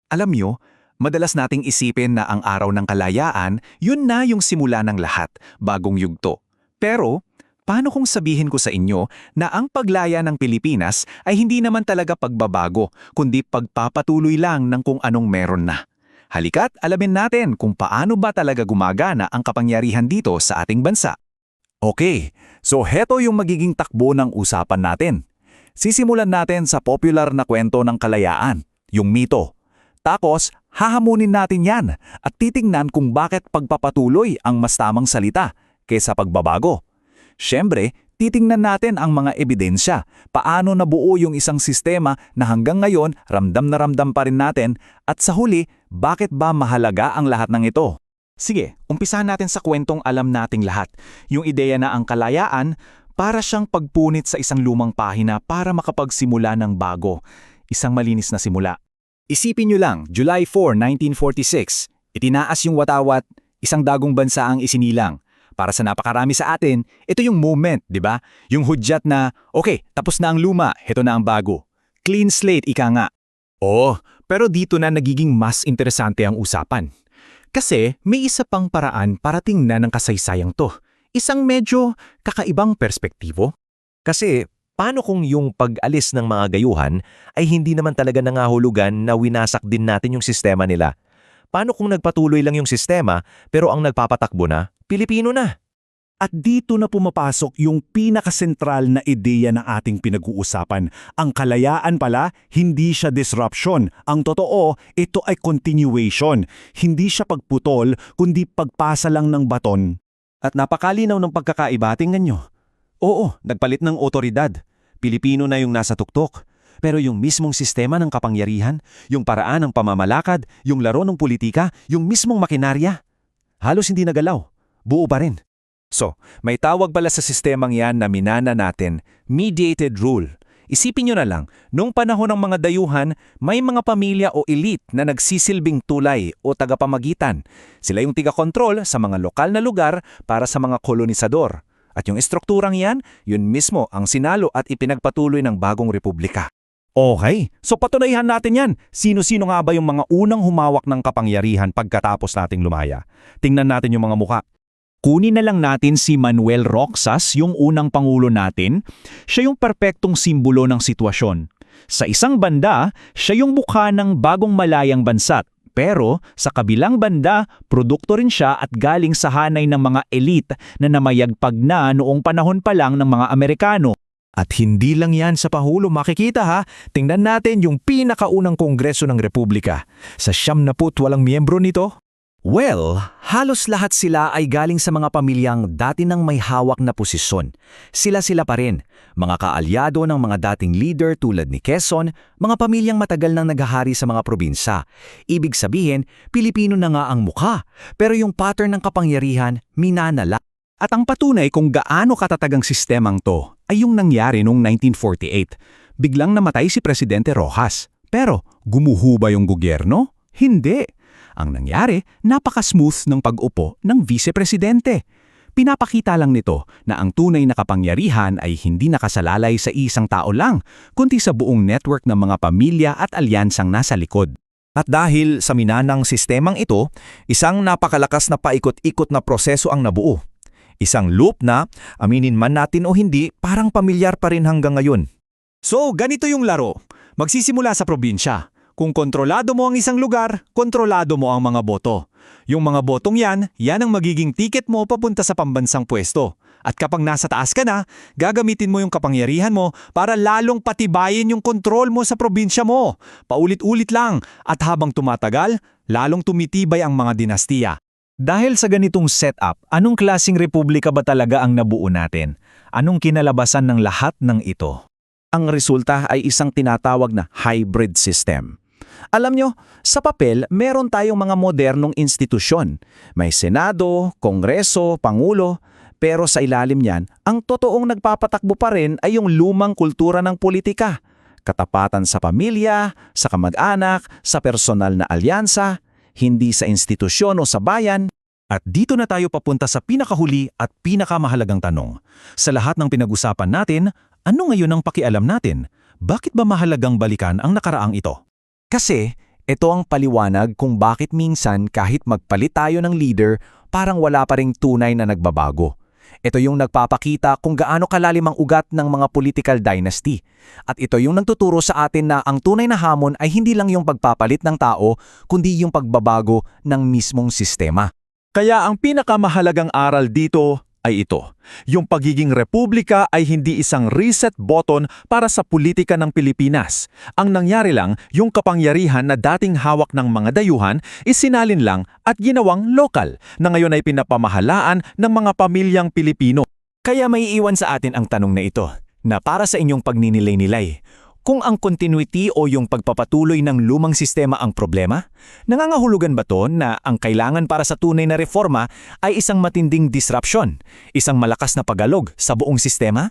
Alam nyo, madalas nating isipin na ang araw ng kalayaan, yun na yung simula ng lahat, bagong yugto. Pero, paano kung sabihin ko sa inyo na ang paglaya ng Pilipinas ay hindi naman talaga pagbabago, kundi pagpapatuloy lang ng kung anong meron na? Halika't alamin natin kung paano ba talaga gumagana ang kapangyarihan dito sa ating bansa. Okay, so heto yung magiging takbo ng usapan natin. Sisimulan natin sa popular na kwento ng kalayaan, yung mito. Tapos, hahamunin natin yan at titingnan kung bakit pagpapatuloy ang mas tamang salita kaysa pagbabago. Siyempre, titingnan natin ang mga ebidensya, paano nabuo yung isang sistema na hanggang ngayon ramdam na ramdam pa rin natin at sa huli, bakit ba mahalaga ang lahat ng ito? Sige, umpisahan natin sa kwentong alam nating lahat, yung ideya na ang kalayaan para siyang pagpunit sa isang lumang pahina para makapagsimula ng bago, isang malinis na simula. Isipin nyo lang, July 4, 1946, itinaas yung watawat, isang dagong bansa ang isinilang. Para sa napakarami sa atin, ito yung moment, di ba? Yung hudyat na, okay, tapos na ang luma, ito na ang bago. Clean slate, ika nga. Oh, pero dito na nagiging mas interesante ang usapan. Kasi may isa pang paraan para tingnan ng kasaysayang to. Isang medyo kakaibang perspektibo. Kasi paano kung yung pag-alis ng mga gayuhan ay hindi naman talaga nangahulugan na winasak din natin yung sistema nila? Paano kung nagpatuloy lang yung sistema pero ang nagpapatakbo na, Pilipino na? At dito na pumapasok yung pinakasentral na ideya ng ating pinag-uusapan. Ang kalayaan pala, hindi siya disruption. Ang totoo, ito ay continuation. Hindi siya pagputol, kundi pagpasa lang ng baton. At napakalinaw ng pagkakaiba, tingnan nyo. Oo, nagpalit ng otoridad. Pilipino na yung nasa tuktok. Pero yung mismong sistema ng kapangyarihan, yung paraan ng pamamalakad, yung laro ng politika, yung mismong makinarya, halos hindi nagalaw. Buo pa rin. So, may tawag pala sa sistemang yan na minana natin, mediated rule. Isipin nyo na lang, noong panahon ng mga dayuhan, may mga pamilya o elite na nagsisilbing tulay o tagapamagitan. Sila yung tiga-kontrol sa mga lokal na lugar para sa mga kolonisador. At yung estrukturang yan, yun mismo ang sinalo at ipinagpatuloy ng bagong republika. Okay, so patunayan natin yan. Sino-sino nga ba yung mga unang humawak ng kapangyarihan pagkatapos nating lumaya? Tingnan natin yung mga mukha. Kunin na lang natin si Manuel Roxas, yung unang pangulo natin. Siya yung perpektong simbolo ng sitwasyon. Sa isang banda, siya yung mukha ng bagong malayang bansa. Pero sa kabilang banda, produkto rin siya at galing sa hanay ng mga elite na namayagpag na noong panahon pa lang ng mga Amerikano. At hindi lang yan sa pahulo makikita ha. Tingnan natin yung pinakaunang kongreso ng Republika. Sa 78 miyembro nito. Well, halos lahat sila ay galing sa mga pamilyang dati nang may hawak na posisyon. Sila-sila pa rin, mga kaalyado ng mga dating leader tulad ni Quezon, mga pamilyang matagal nang naghahari sa mga probinsya. Ibig sabihin, Pilipino na nga ang mukha, pero yung pattern ng kapangyarihan, minanala. At ang patunay kung gaano katatagang sistemang to ay yung nangyari noong 1948. Biglang namatay si Presidente Rojas. Pero gumuho ba yung gobyerno? Hindi. Ang nangyari, napaka-smooth ng pag-upo ng vice-presidente. Pinapakita lang nito na ang tunay na kapangyarihan ay hindi nakasalalay sa isang tao lang, kundi sa buong network ng mga pamilya at alyansang nasa likod. At dahil sa minanang sistemang ito, isang napakalakas na paikot-ikot na proseso ang nabuo. Isang loop na, aminin man natin o hindi, parang pamilyar pa rin hanggang ngayon. So, ganito yung laro. Magsisimula sa probinsya. Kung kontrolado mo ang isang lugar, kontrolado mo ang mga boto. Yung mga botong yan ang magiging ticket mo papunta sa pambansang pwesto. At kapag nasa taas ka na, gagamitin mo yung kapangyarihan mo para lalong patibayin yung kontrol mo sa probinsya mo. Paulit-ulit lang at habang tumatagal, lalong tumitibay ang mga dinastiya. Dahil sa ganitong setup, anong klaseng republika ba talaga ang nabuo natin? Anong kinalabasan ng lahat ng ito? Ang resulta ay isang tinatawag na hybrid system. Alam nyo, sa papel, meron tayong mga modernong institusyon. May Senado, Kongreso, Pangulo, pero sa ilalim niyan, ang totoong nagpapatakbo pa rin ay yung lumang kultura ng politika. Katapatan sa pamilya, sa kamag-anak, sa personal na alyansa, hindi sa institusyon o sa bayan. At dito na tayo papunta sa pinakahuli at pinakamahalagang tanong. Sa lahat ng pinag-usapan natin, ano ngayon ang pakialam natin? Bakit ba mahalagang balikan ang nakaraang ito? Kasi Ito ang paliwanag kung bakit minsan kahit magpalit tayo ng leader, parang wala pa ring tunay na nagbabago. Ito yung nagpapakita kung gaano kalalim ang ugat ng mga political dynasty. At ito yung nagtuturo sa atin na ang tunay na hamon ay hindi lang yung pagpapalit ng tao, kundi yung pagbabago ng mismong sistema. Kaya ang pinakamahalagang aral dito ay ito. Yung pagiging republika ay hindi isang reset button para sa politika ng Pilipinas. Ang nangyari lang, yung kapangyarihan na dating hawak ng mga dayuhan, isinalin lang at ginawang lokal, na ngayon ay pinapamahalaan ng mga pamilyang Pilipino. Kaya may iwan sa atin ang tanong na ito, na para sa inyong pagninilay-nilay, kung ang continuity o yung pagpapatuloy ng lumang sistema ang problema, nangangahulugan ba to na ang kailangan para sa tunay na reforma ay isang matinding disruption, isang malakas na pagalog sa buong sistema?